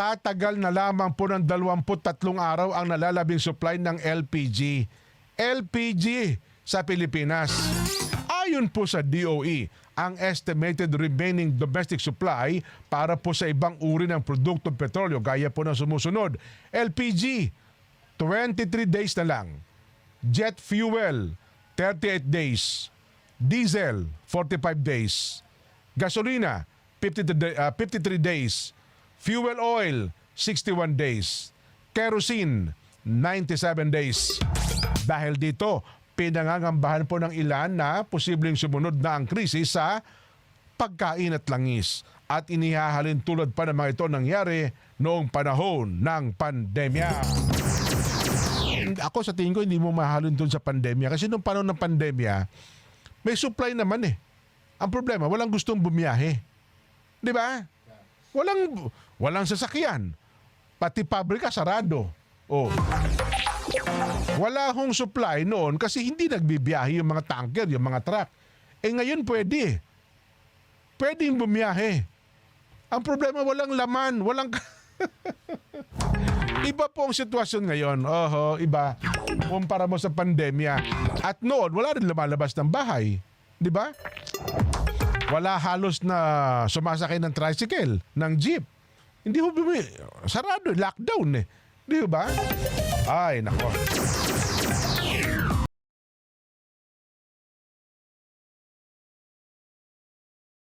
tatagal na lamang po ng 23 araw ang nalalabing supply ng LPG. LPG sa Pilipinas. Ayon po sa DOE, ang estimated remaining domestic supply para po sa ibang uri ng produktong petrolyo gaya po ng sumusunod. LPG, 23 days na lang. Jet fuel, 38 days. Diesel, 45 days. Gasolina, 53 days. Fuel oil, 61 days. Kerosene, 97 days. Dahil dito, pinangangambahan po ng ilan na posibleng sumunod na ang krisis sa pagkain at langis. At inihahalin tulad pa ng mga ito nangyari noong panahon ng pandemya. Ako sa tingin ko hindi mo mahalin doon sa pandemya kasi noong panahon ng pandemya, may supply naman eh. Ang problema, walang gustong bumiyahe. Di ba? Walang sasakyan. Pati pabrika sarado. Oh. Wala hong supply noon kasi hindi nagbibiyahe yung mga tanker, yung mga truck. Eh ngayon pwede. Pwedeng bumiyahe. Ang problema, walang laman, walang... Iba po ang sitwasyon ngayon. Oho, iba. Kumpara mo sa pandemya. At noon, wala rin lumalabas ng bahay. Di ba? Wala halos na sumasakay ng tricycle, ng jeep. Hindi ho sarado, lockdown eh. Di ba? Ay, nako.